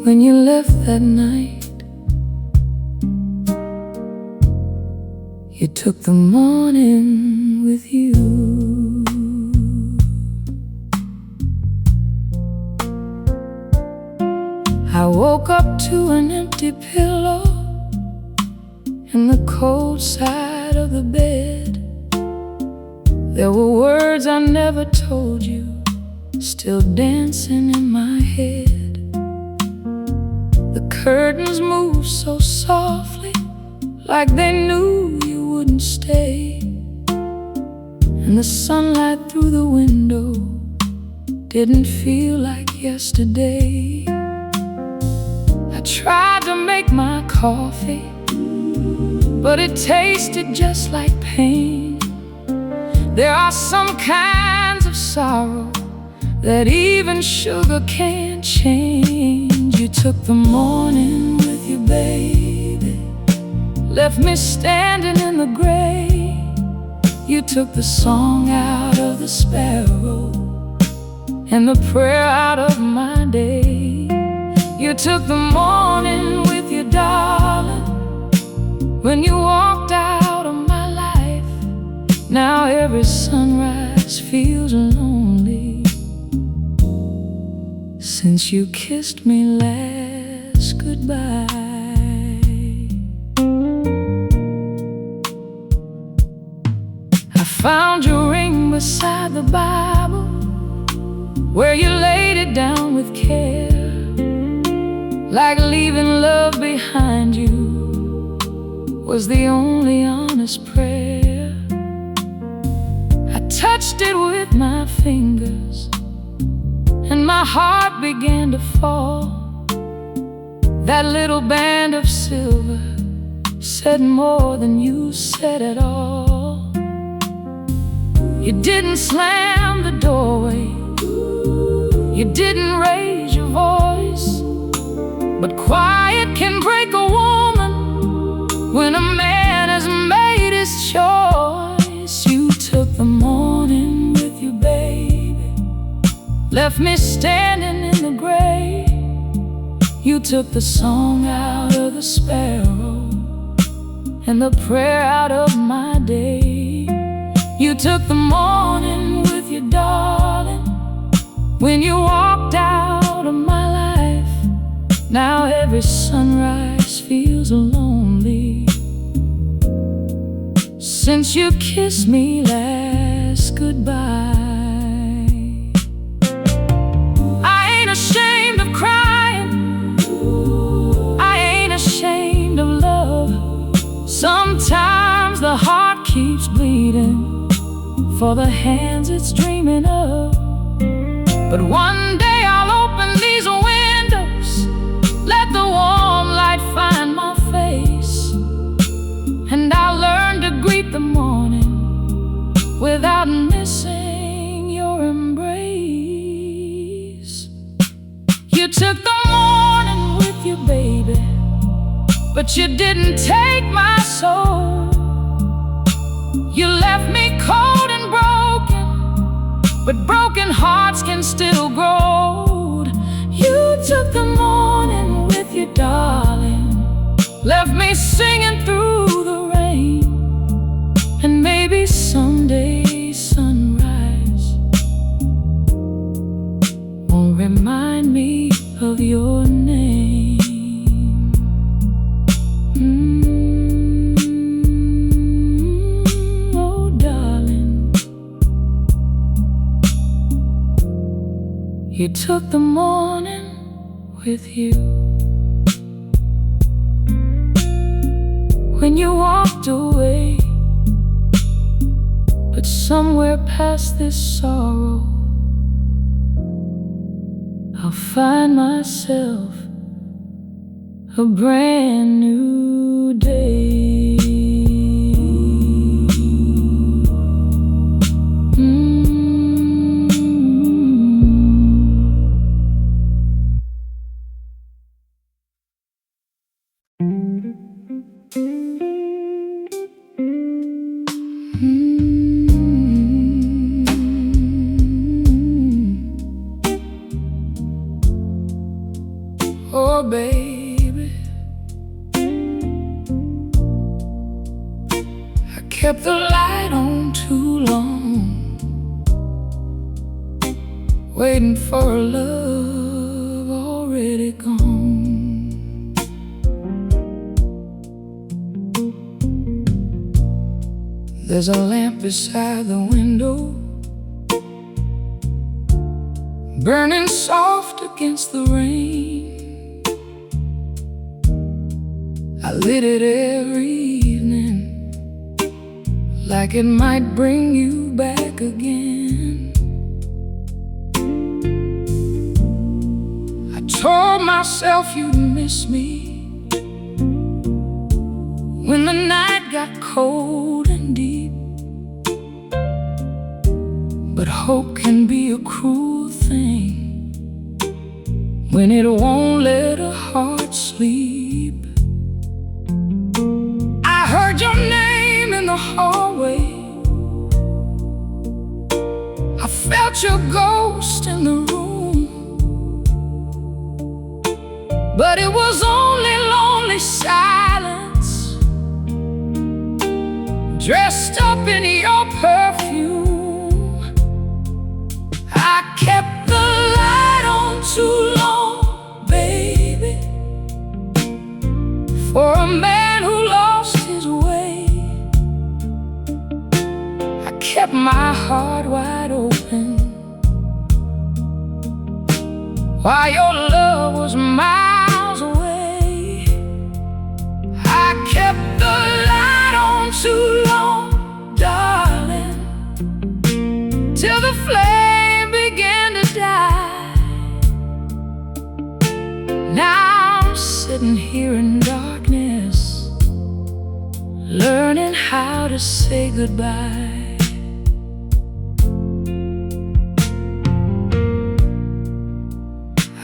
when you left that night. You took the morning with you. I woke up to an empty pillow in the cold side of the bed. There were words I never told you, still dancing in my head. The curtains moved so softly, like they knew you wouldn't stay. And the sunlight through the window didn't feel like yesterday. I tried to make my coffee, but it tasted just like pain. There are some kinds of sorrow that even sugar can't change. You took the morning with you, baby, left me standing in the gray. You took the song out of the sparrow and the prayer out of my day. You took the morning with you, darling, when you walked out of my life. Now every sunrise feels lonely since you kissed me last goodbye. I found your ring beside the Bible, where you laid it down with care, like leaving love behind you was the only honest prayer. I touched it with my fingers, and my heart began to fall. That little band of silver said more than you said at all. You didn't slam the doorway, you didn't raise your voice, but quiet can break a woman when a man has made his choice. You took the morning with you, baby, left me standing in the gray. You took the song out of the sparrow and the prayer out of my day. You took the morning with you, darling, when you walked out of my life. Now every sunrise feels lonely since you kissed me last goodbye. I ain't ashamed of crying, I ain't ashamed of love. Sometimes the heart keeps bleeding for the hands it's dreaming of. But one day I'll open these windows, let the warm light find my face, and I'll learn to greet the morning without missing your embrace. You took the morning with you, baby, but you didn't take my soul. You left me cold and broken, but broken hearts can still grow. You took the morning with you, darling, left me singing through the rain. And maybe someday sunrise won't remind me of your name. Oh, darling, you took the morning with you when you walked away. But somewhere past this sorrow, I'll find myself a brand new day. Oh, baby, I kept the light on too long, waiting for a love already gone. There's a lamp beside the window, burning soft against the rain. I lit it every evening, like it might bring you back again. I told myself you'd miss me when the night got cold and deep, but hope can be a cruel thing when it won't let a heart sleep. I heard your name in the hallway, I felt your ghost in the room, but it was only lonely silence dressed up in your perfume. I kept the light on too long, baby, for a man who lost his way. I kept my heart wide open while your love was miles away. I kept the light on too long, darling, till the flame began to die. Now I'm sitting here in darkness, learning how to say goodbye.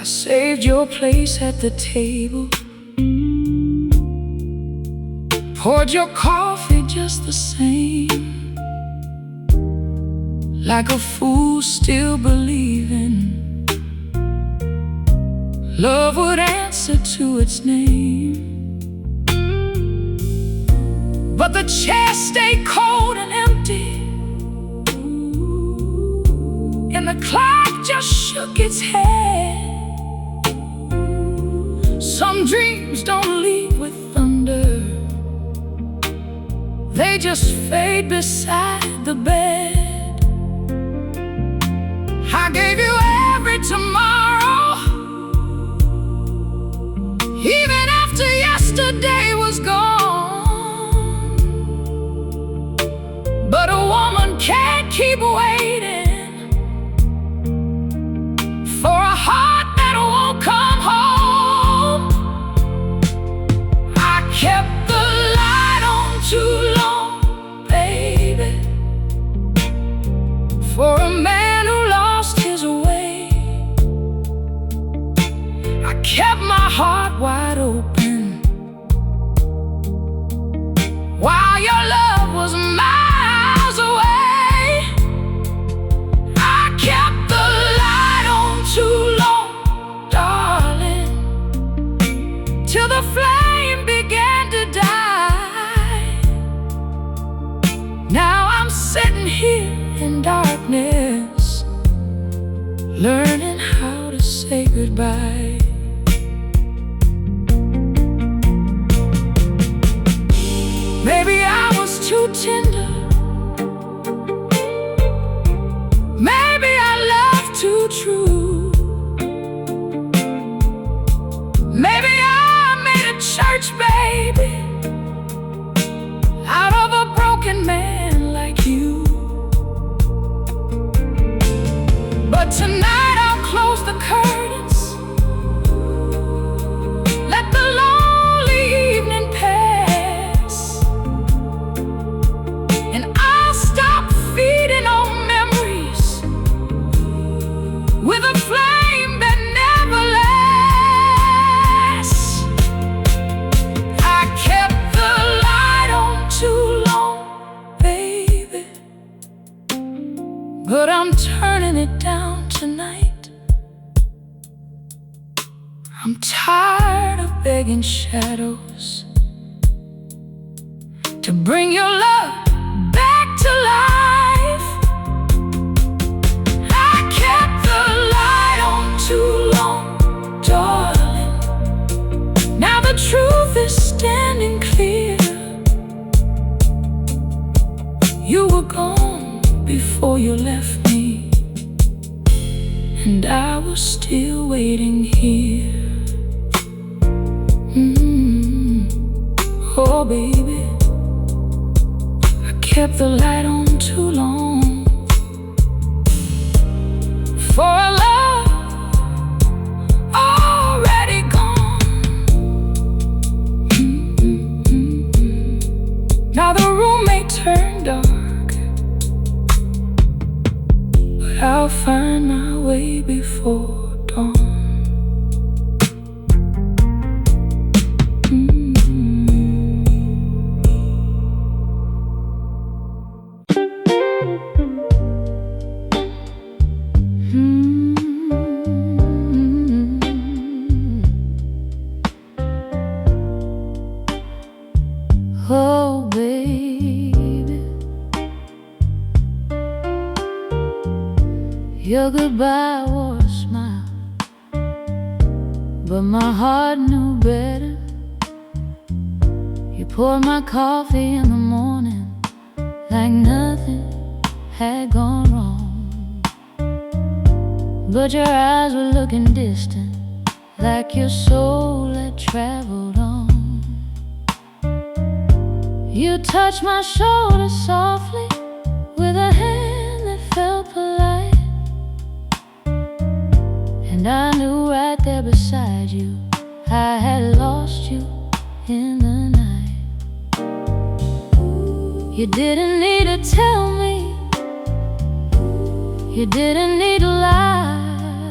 I saved your place at the table, poured your coffee just the same, like a fool still believing love would answer to its name. But the chair stayed cold and empty, and the clock just shook its head. Some dreams don't leave with thunder, they just fade beside the bed. I gave you every tomorrow, even after yesterday was gone. But a woman can't keep waiting for a heart that won't come home. I kept the light on too long, baby, for a man who lost his way. I kept my heart wide open while your love was miles away. I kept the light on too long, darling, till the flame began to die. Now I'm sitting here in darkness, learning how to say goodbye. Maybe I was too tender, maybe I loved too true, maybe I made a church baby out of a broken man like you. But tonight I'll close the curtains, let the lonely evening pass, and I'll stop feeding on memories with a flame that never lasts. I'm tired of begging shadows to bring your love back to life. I kept the light on too long, darling. Now the truth is standing clear. You were gone before you left me, and I was still waiting here. Oh baby, I kept the light on too long for a love already gone. Now the room may turn dark, but I'll find my way before dawn. Oh baby, your goodbye wore a smile, but my heart knew better. You poured my coffee in the morning like nothing had gone wrong, but your eyes were looking distant, like your soul had traveled on. You touched my shoulder softly with a hand that felt polite, and I knew right there beside you I had lost you in the night. You didn't need to tell me, you didn't need to lie.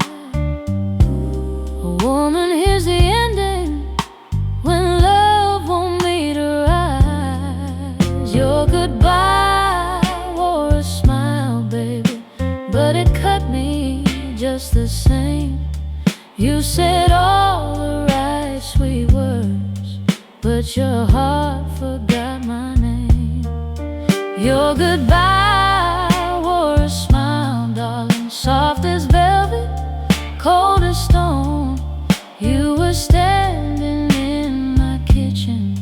A woman, here's the ending when love won't meet her eyes. Your goodbye wore a smile, baby, but it cut me just the same. You said all the right sweet words, but your heart forgot my name. Your goodbye wore a smile, darling, soft as velvet, cold as stone. You were standing in my kitchen,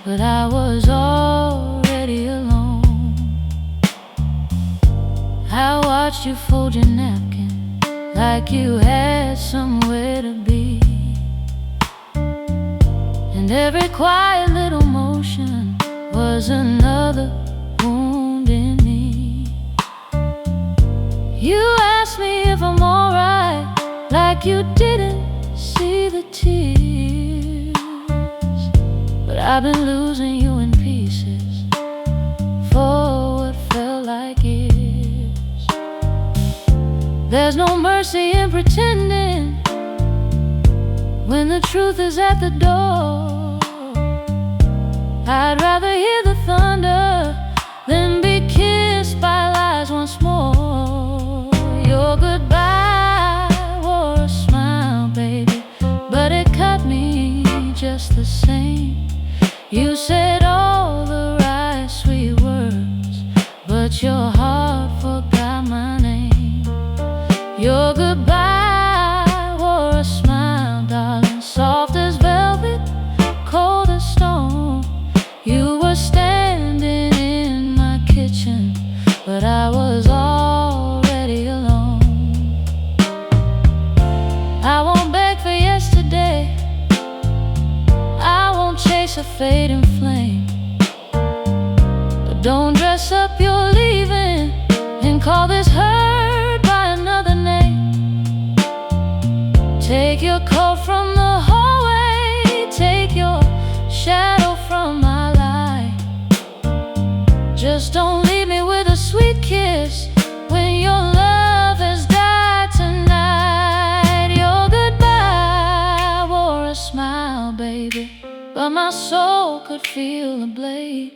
but I was already alone. I watched you fold your napkin like you had somewhere to be, and every quiet little motion was another wound in me. You asked me if I'm alright, like you didn't see the tears, but I've been losing you in pieces for what felt like years. There's no mercy in pretending when the truth is at the door. I'd rather hear the thunder than be kissed by lies once more. Your goodbye wore a smile, baby, but it cut me just the same. You said all the right sweet words, but your heart forgot my name. Your goodbye wore a smile, darling, soft as velvet, cold as stone. You were standing in my kitchen, but I was already alone. I won't beg for yesterday, I won't chase a fading flame, but don't dress up your leaving and call this hurt by another name. Take your coat from the hallway, take your shadow from my light. Just don't leave me with a sweet kiss when your love has died tonight. Your goodbye wore a smile, baby, but my soul could feel the blade.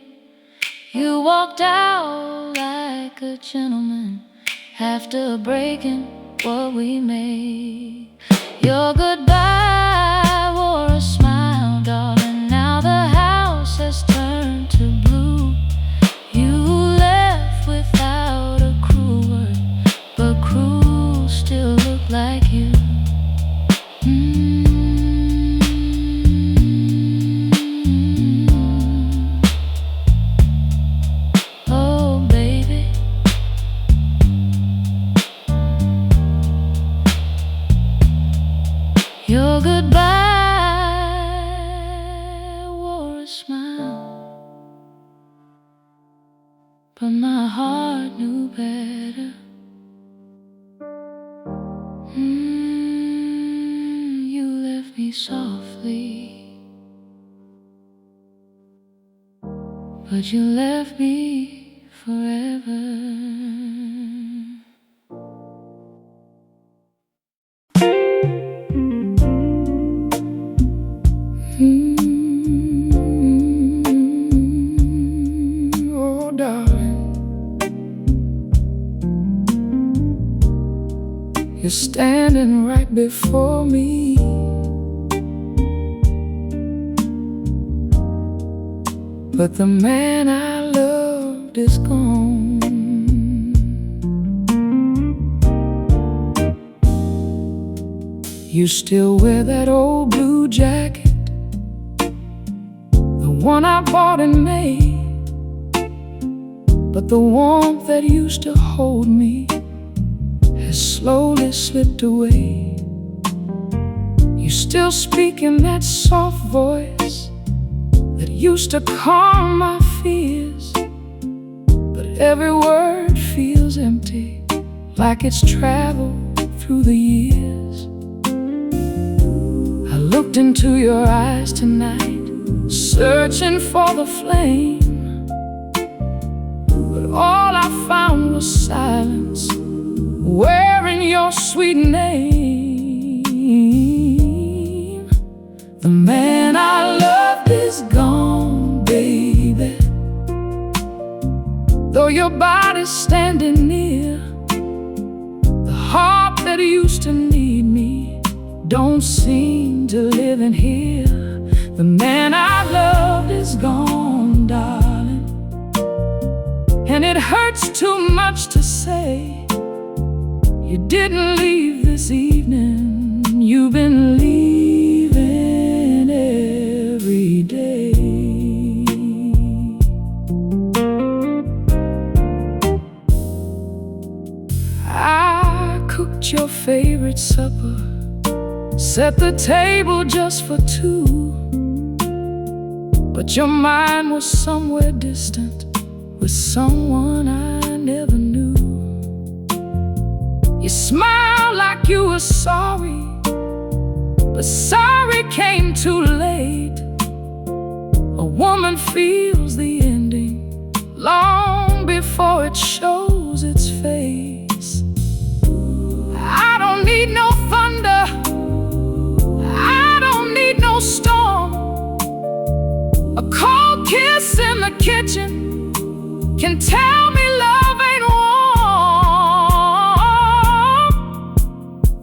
You walked out like a gentleman after breaking what we made. Your goodbye softly, but you left me forever. Oh, darling, you're standing right before me, but the man I loved is gone. You still wear that old blue jacket, the one I bought in May, but the warmth that used to hold me has slowly slipped away. You still speak in that soft voice that used to calm my fears, but every word feels empty, like it's traveled through the years. I looked into your eyes tonight, searching for the flame, but all I found was silence, wearing your sweet name. The man I loved is gone, baby, though your body's standing near. The heart that used to need me don't seem to live in here. The man I loved is gone, darling, and it hurts too much to say. You didn't leave this evening, you've been leaving every day. I cooked your favorite supper, set the table just for two, but your mind was somewhere distant, with someone I never knew. You smiled like you were sorry, but sorry came too late. A woman feels the ending long before it shows its face. I don't need no thunder, I don't need no storm. A cold kiss in the kitchen can tell me love ain't warm.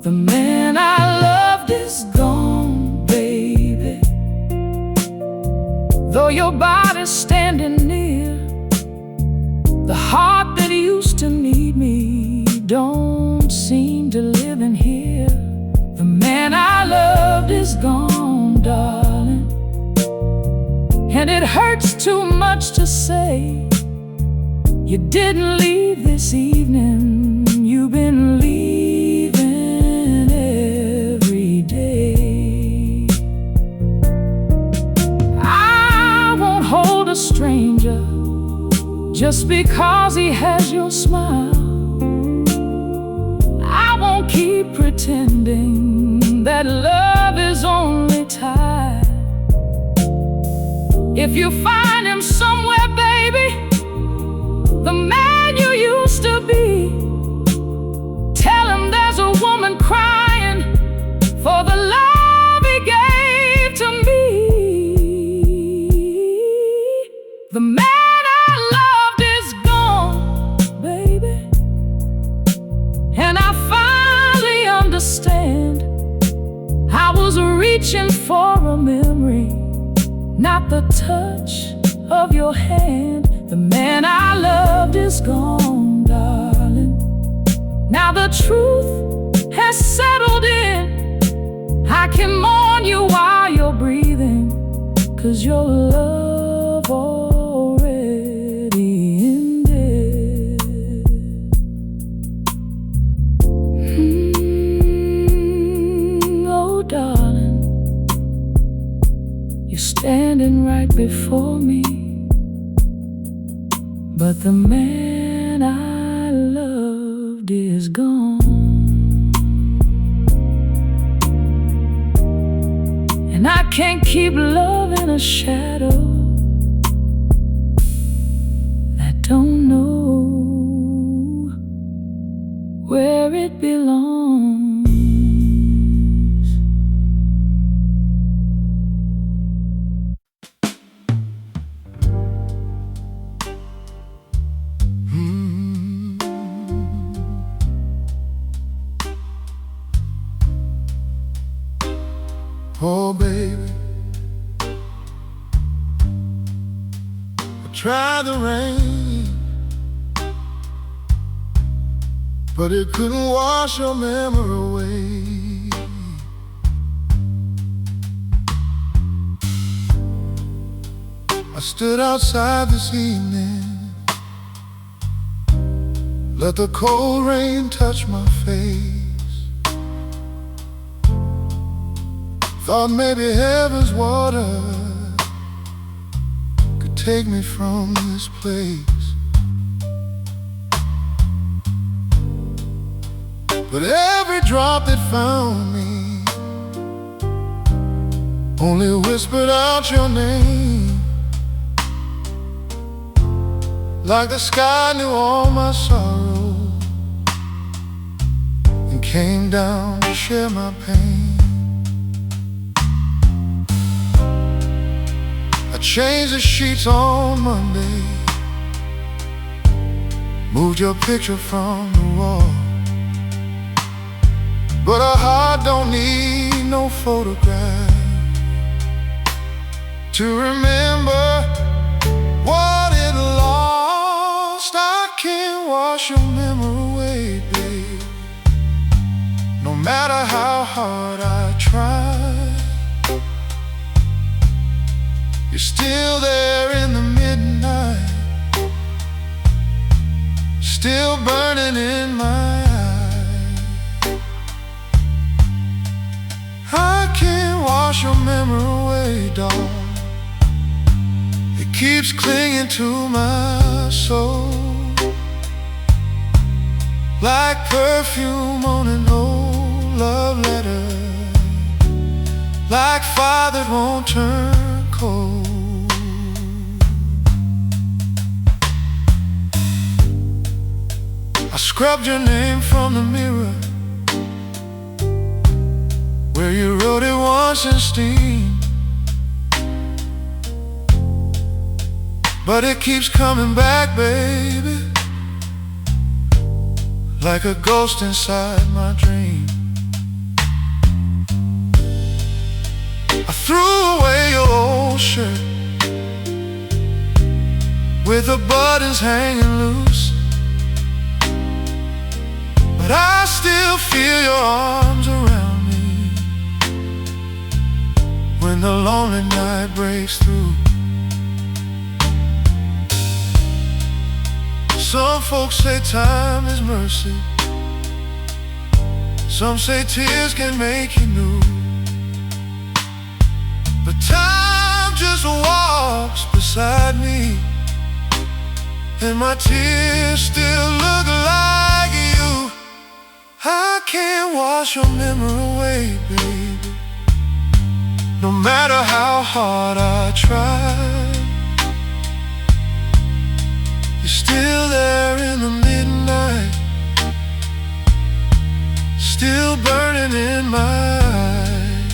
The man I loved is gone, baby, though your body's standing near. The heart that used to need me don't seem to live in here. The man I loved is gone, darling, and it hurts too much to say. You didn't leave this evening, you've been leaving every day. I won't hold a stranger just because he has your smile. I won't keep pretending that love is only time. If you find him somewhere, baby, the man you used to be, tell him there's a woman crying for the love he gave to me. The man I loved is gone, baby, and I finally understand. I was reaching for a memory, not the touch of your hand. The man I loved is gone, darling. Now the truth has settled in. I can mourn you while you're breathing, 'cause your love already ended. Oh, darling, you're standing right before me, but the man I loved is gone. And and I can't keep love in a shadow that don't know where it belongs. Oh, baby, I tried the rain, but it couldn't wash your memory away. I stood outside this evening, let the cold rain touch my face. Thought maybe heaven's water could take me from this place. But every drop that found me only whispered out your name, like the sky knew all my sorrow and came down to share my pain. I changed the sheets on Monday, moved your picture from the wall, but a heart don't need no photograph to remember what it lost. I can't wash your memory away, babe, no matter how hard I try. You're still there in the midnight, still burning in my eyes. I can't wash your memory away, dog. It keeps clinging to my soul, like perfume on an old love letter, like fire that won't turn cold. I scrubbed your name from the mirror where you wrote it once in steam, but it keeps coming back, baby, like a ghost inside my dream. I threw away your old shirt with the buttons hanging loose, but I still feel your arms around me when the lonely night breaks through. Some folks say time is mercy, some say tears can make you new, but time just walks beside me, and my tears still look like you. I can't wash your memory away, baby, no matter how hard I try. You're still there in the midnight, still burning in my eyes.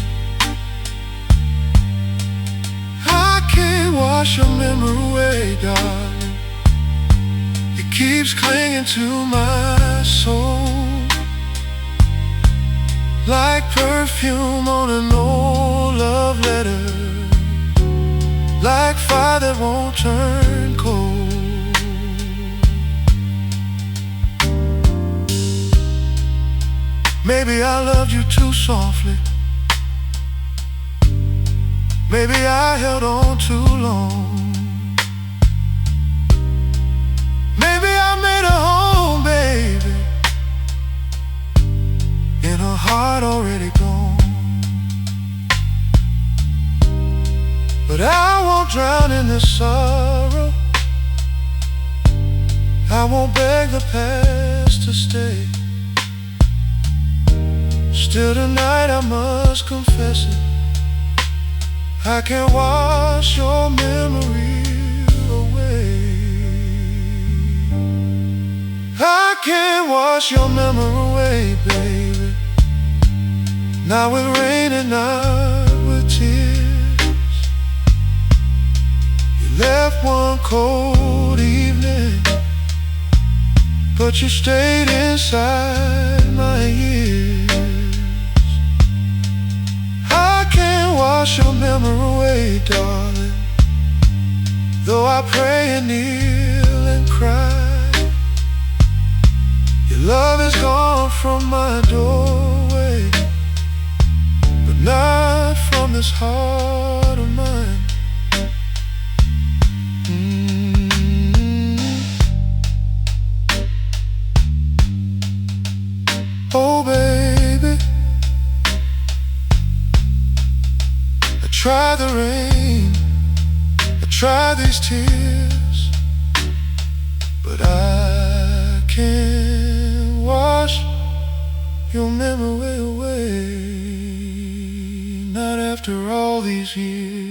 I can't wash your memory away, darling. It keeps clinging to my soul, like perfume on an old love letter, like fire that won't turn cold. Maybe I loved you too softly, maybe I held on too long, maybe I made a home, baby, in a heart already gone. But I won't drown in this sorrow, I won't beg the past to stay. Still tonight I must confess it, I can't wash your memory away. I can't wash your memory away, baby. Not with rain and not with tears. You left one cold evening, but you stayed inside my ears. I can't wash your memory away, darling, though I pray and kneel and cry. Your love is gone from my doorway, but not from this heart of mine. Oh baby, I try the rain, I try these tears, but I can't wash your memory away, not after all these years.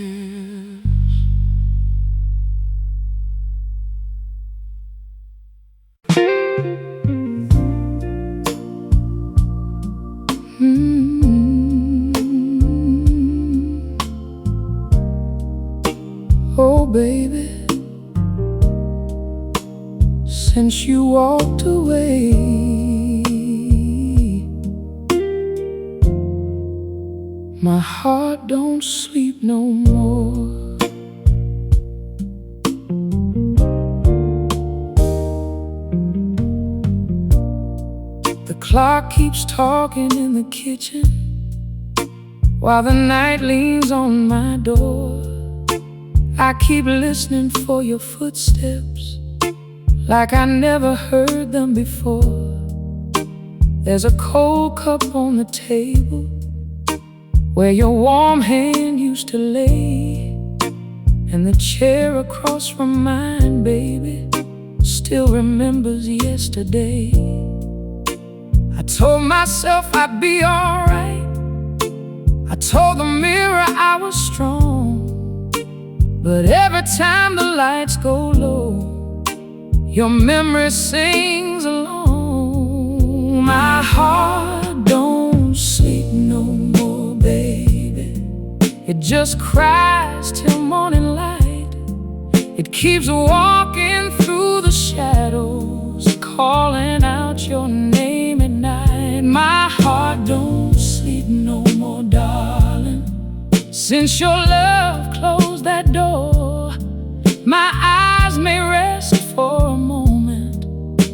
Oh baby, since you walked away, my heart don't sleep no more. The clock keeps talking in the kitchen while the night leans on my door. I keep listening for your footsteps like I never heard them before. There's a cold cup on the table where your warm hand used to lay, and the chair across from mine, baby, still remembers yesterday. I told myself I'd be alright, I told the mirror I was strong, but every time the lights go low, your memory sings along. My heart don't sleep no more, baby. It just cries till morning light. It keeps walking through the shadows, calling out your name at night. My heart don't sleep no more, darling. Since your love closed that door, my eyes may rest for a moment,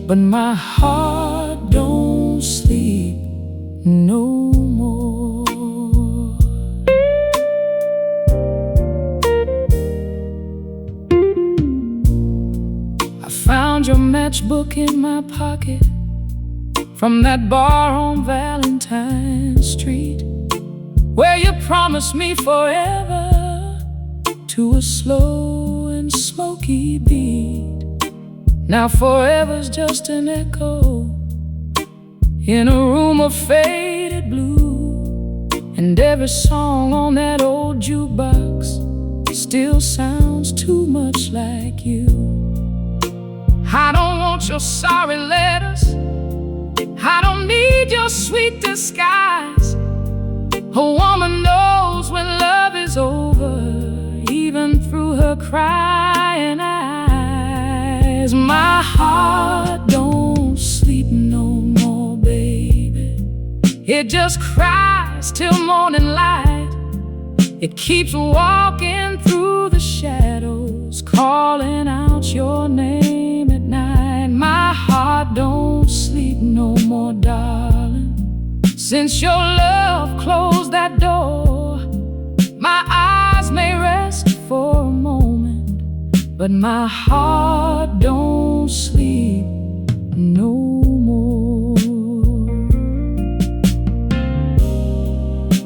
but my heart don't sleep no more. I found your matchbook in my pocket from that bar on Valentine Street, where you promised me forever to a slow and smoky beat. Now forever's just an echo in a room of faded blue, and every song on that old jukebox still sounds too much like you. I don't want your sorry letters, I don't need your sweet disguise. A woman knows when love is over, even through her crying eyes. My heart don't sleep no more, baby. It just cries till morning light. It keeps walking through the shadows, calling out your name at night. My heart don't sleep no more, darling. Since your love closed that door, my eyes may rest for a moment, but my heart don't sleep no more.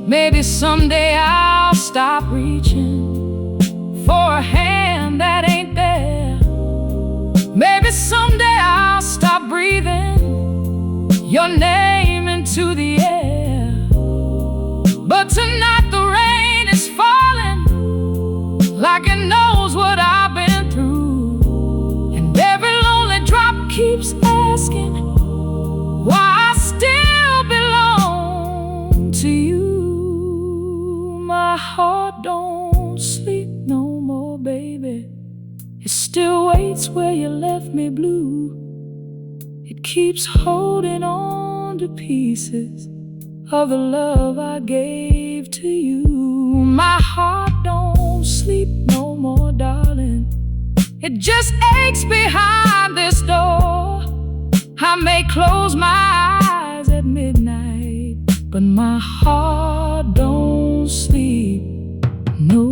Maybe someday I'll stop reaching for a hand that ain't there. Maybe someday I'll stop breathing your name into the air. But tonight the rain is falling, heart don't sleep no more, baby. It still waits where you left me blue. It keeps holding on to pieces of the love I gave to you. My heart don't sleep no more, darling. It just aches behind this door. I may close my eyes at midnight, but my heart don't sleep no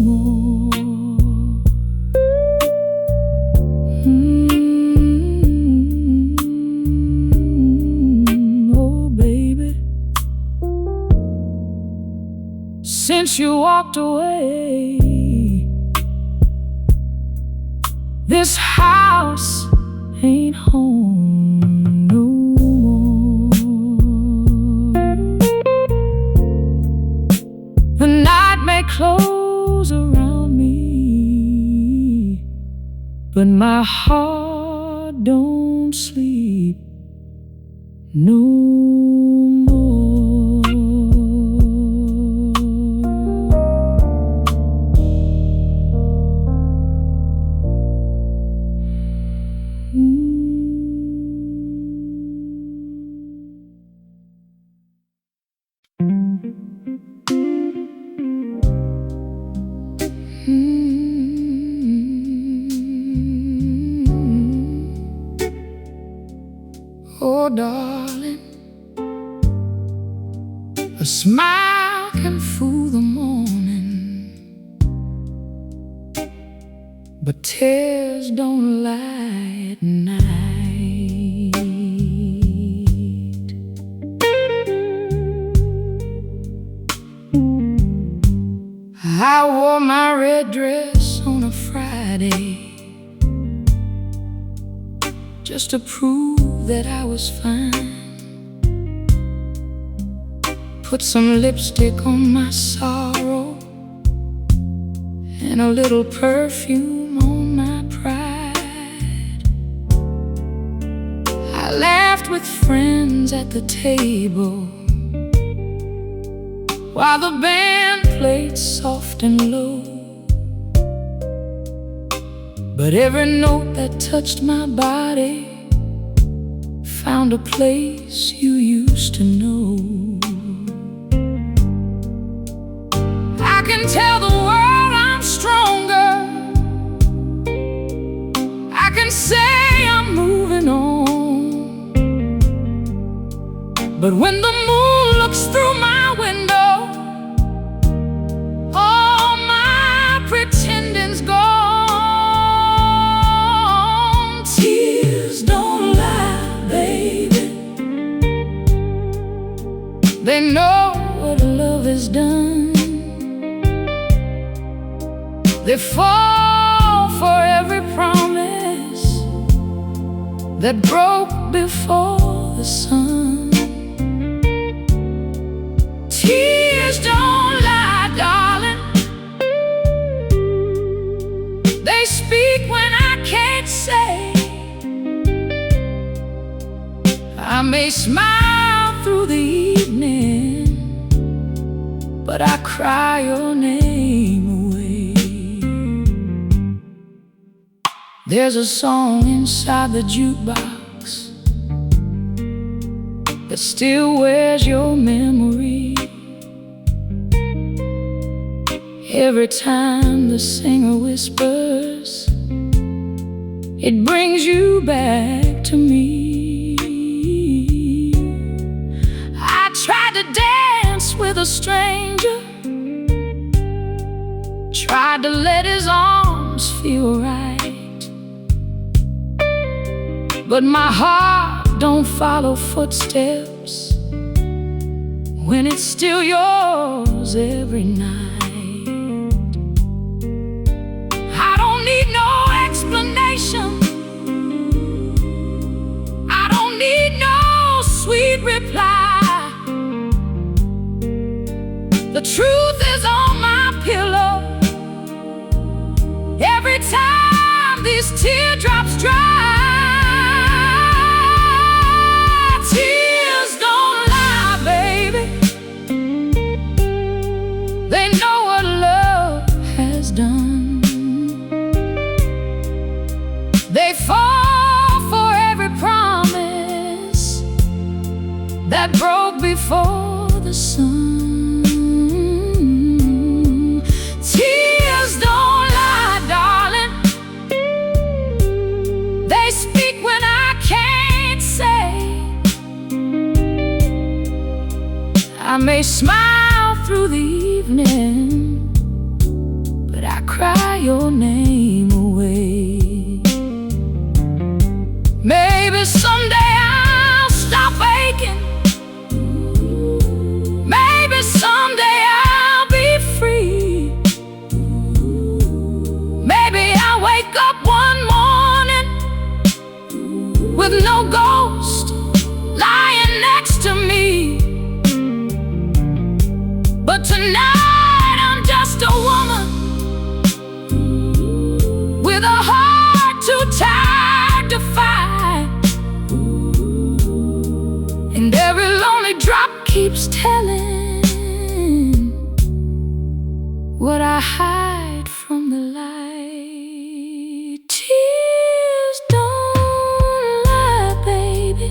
more. Oh, baby, since you walked away, this house ain't home no more. The night may close around me, but my heart don't sleep no more. Oh, darling, a smile can fool the morning, but tears don't lie at night. I wore my red dress on a Friday just to prove that I was fine. Put some lipstick on my sorrow and a little perfume on my pride. I laughed with friends at the table while the band played soft and low. But every note that touched my body found a place you used to know. I can tell the world I'm stronger. I can say I'm moving on. But when the moon looks through my window, all my pretending's gone. Tears don't lie, baby. They know what love has done. They fall for every promise that broke before the sun. Tears don't lie, darling. They speak when I can't say. I may smile through the evening, but I cry your name away. There's a song inside the jukebox that still wears your memory. Every time the singer whispers, it brings you back to me. I tried to dance with a stranger, tried to let his arms feel right, but my heart don't follow footsteps when it's still yours every night. I don't need no explanation. I don't need no sweet reply. The truth is on my pillow. Every time these teardrops dry. Tears don't lie, baby. They know the sun. Tears don't lie, darling. They speak when I can't say. I may smile through the evening, but I cry your name away. Maybe someday I'll stop aching. Maybe someday I'll be free. Maybe I'll wake up one morning with no ghost lying next to me. But tonight I'm just a woman with a heart too tired to fight. And every lonely drop keeps telling what I hide from the light. Tears don't lie, baby.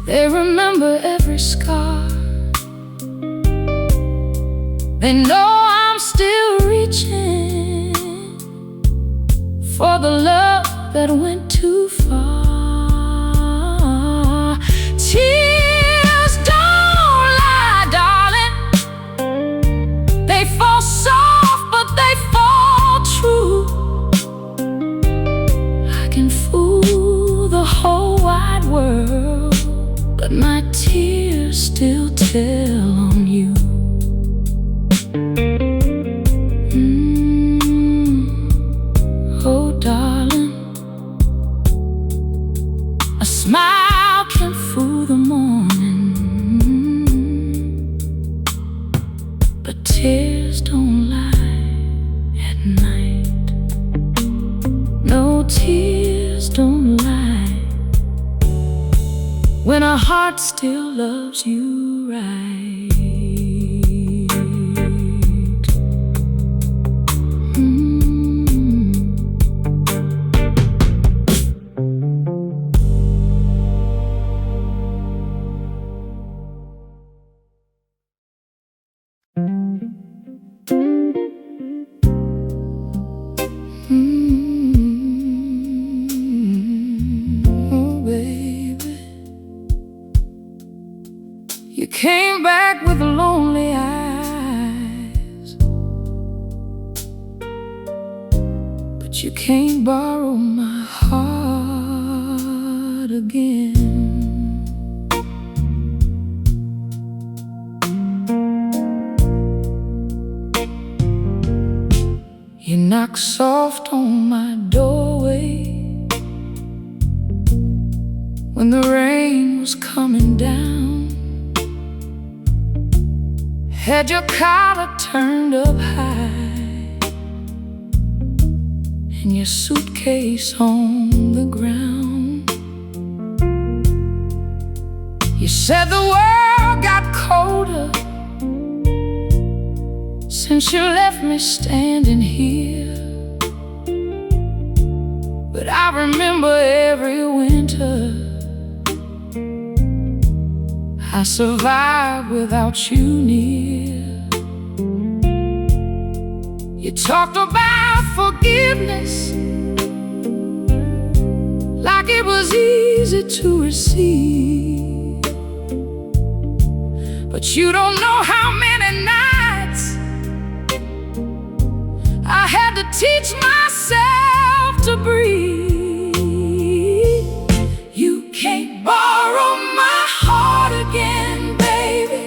They remember every scar. They know I'm still reaching for the love that went too far. Tears don't lie, darling. They fall soft, but they fall true. I can fool the whole wide world, but my tears still tell on you. Oh, darling, a smile can fool the morning, but tears don't lie at night. No, tears don't lie when a heart still loves you right. Oh, baby, you came back with lonely eyes, but you can't borrow my heart again. You knocked soft on my doorway when the rain was coming down. Had your collar turned up high and your suitcase on the ground. You said the world got colder since you left me standing here. But I remember every winter I survived without you near. You talked about forgiveness like it was easy to receive, but you don't know how many nights I had to teach myself to breathe. You can't borrow my heart again, baby,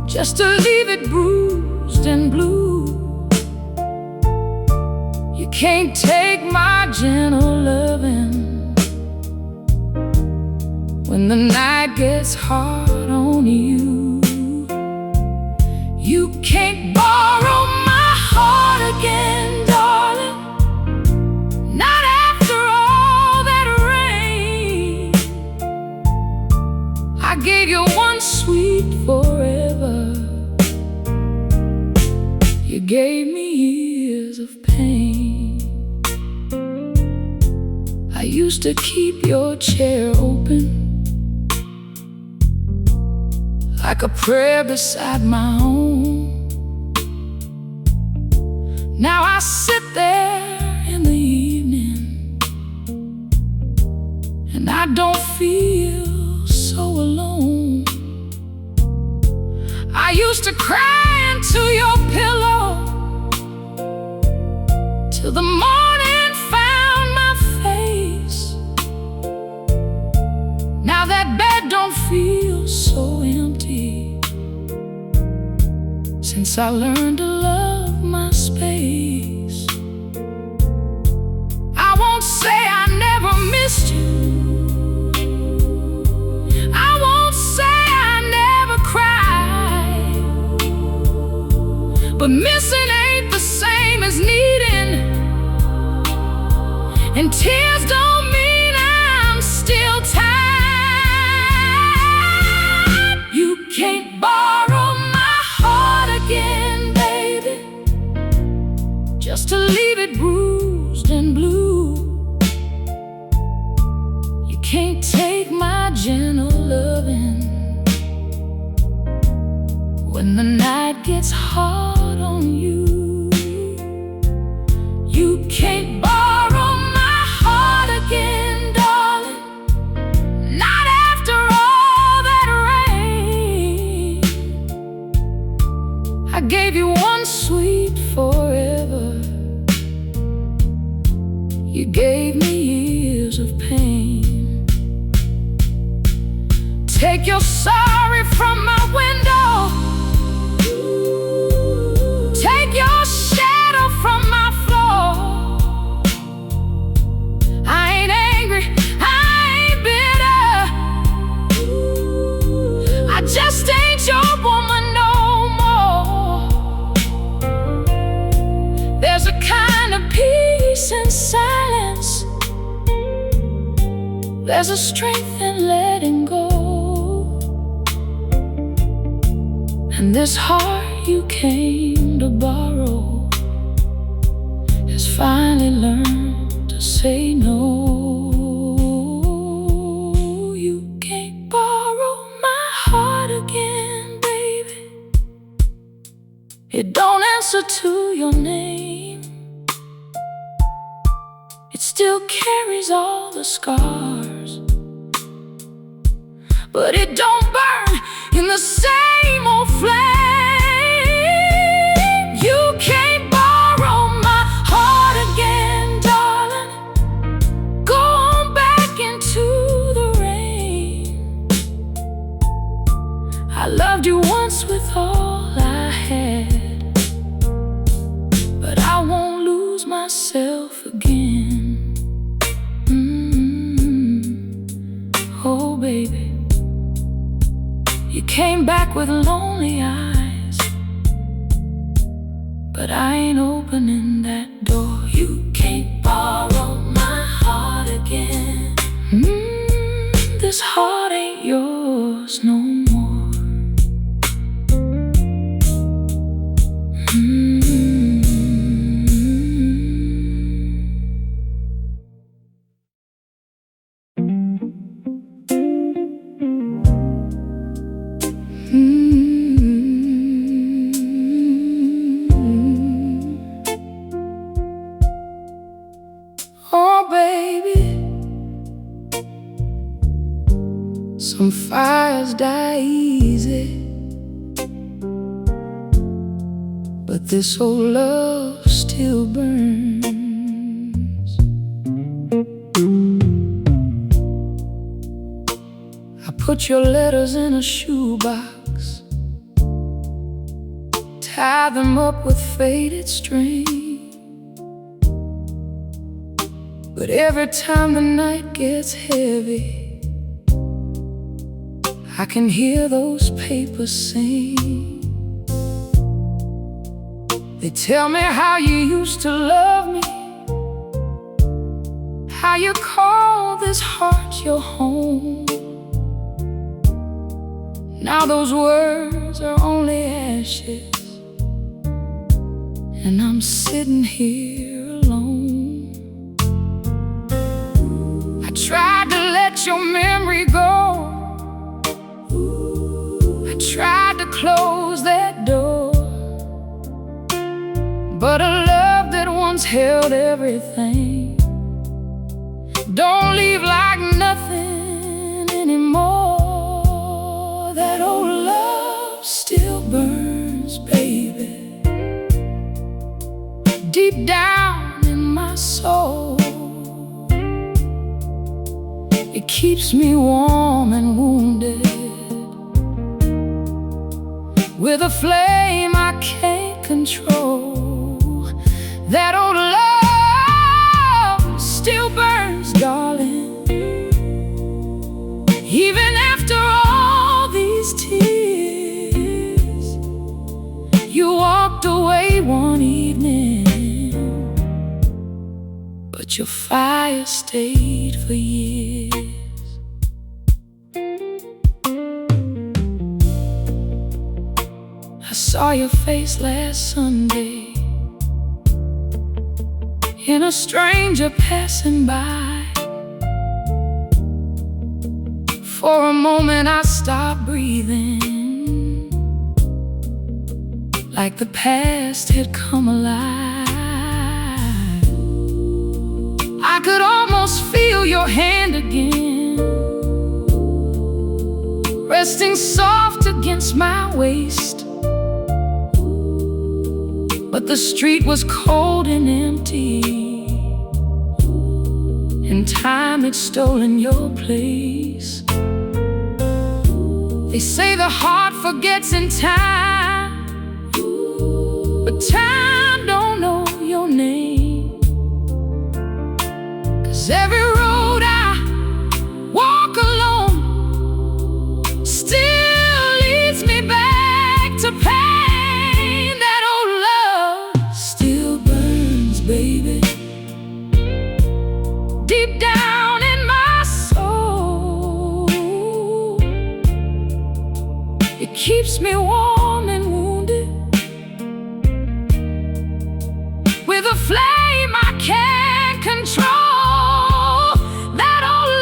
just to leave it bruised and blue. You can't take my gentle loving when the night gets hard on you. You can't borrow my heart again, darling, not after all that rain. I gave you one sweet forever. You gave me years of pain. I used to keep your chair open like a prayer beside my own. Now I sit there in the evening, and I don't feel so alone. I used to cry into your pillow till the morning found my face. Now that bed don't feel so empty, since I learned to love my space. I won't say I never missed you, I won't say I never cried, but missing ain't the same as needing, and tears don't mean I'm still tired. You can't borrow my heart again, baby, just to leave it bruised and blue. You can't take my gentle loving when the night gets hard on you. You can't borrow my heart again, darling, not after all that rain. I gave you one sweet forever, you gave me years of pain. Take your sorry from my window, take your shadow from my floor. I ain't angry, I ain't bitter, I just ain't your woman no more. There's a kind of peace in silence, there's a strength in letting go, and this heart you came to borrow has finally learned to say no. You can't borrow my heart again, baby, it don't answer to your name. It still carries all the scars, but it don't burn in the same old flame. You can't borrow my heart again, darling, go on back into the rain. I loved you once with all I had, but I won't lose myself again. Oh baby, you came back with lonely eyes, but I ain't opening that door. You can't borrow my heart again. This heart ain't yours no more. Oh baby, some fires die easy, but this old love still burns. I put your letters in a shoebox, tie them up with faded string, but every time the night gets heavy, I can hear those papers sing. They tell me how you used to love me, how you call this heart your home. Now those words are only ashes, and I'm sitting here alone. I tried to let your memory go, I tried close that door, but a love that once held everything don't leave like nothing anymore. That old love still burns, baby, deep down in my soul. It keeps me warm and wounded with a flame I can't control. That old love still burns, darling, even after all these tears. You walked away one evening, but your fire stayed for years. I saw your face last Sunday in a stranger passing by. For a moment I stopped breathing, like the past had come alive. I could almost feel your hand again, resting soft against my waist. But the street was cold and empty, and time had stolen your place. They say the heart forgets in time, but time don't know your name. 'Cause every road I walk alone still leads me back to pain. Baby, deep down in my soul, it keeps me warm and wounded with a flame I can't control. That old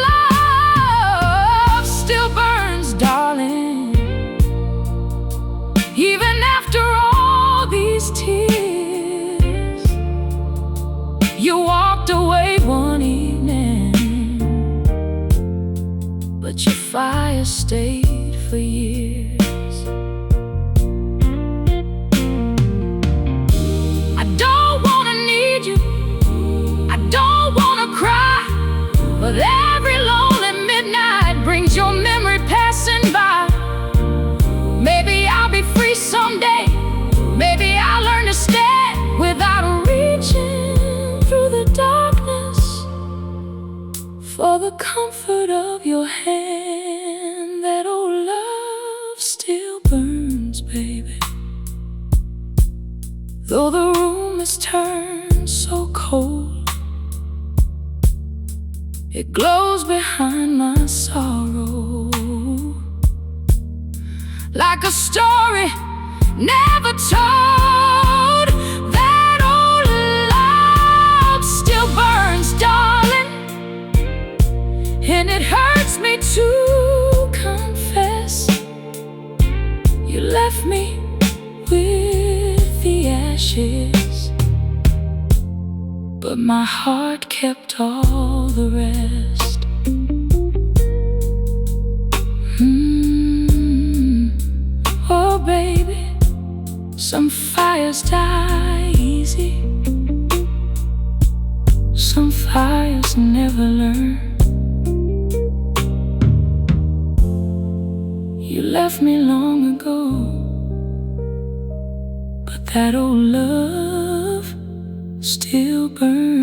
love still burns, darling, even after all these tears. You walked away one evening, but your fire stayed for years. I don't wanna need you, I don't wanna cry, but every lonely midnight brings your memory passing by. Maybe I'll be free someday, maybe I'll learn to stand without reaching through the darkness for the comfort of your hand. That old love still burns, baby, though the room has turned so cold. It glows behind my sorrow, like a story never told. That old love still burns, darling, and it hurts me to confess you left me with the ashes, but my heart kept all the rest. Oh baby, some fires die easy, some fires never learn. You left me long ago, but that old love still burns.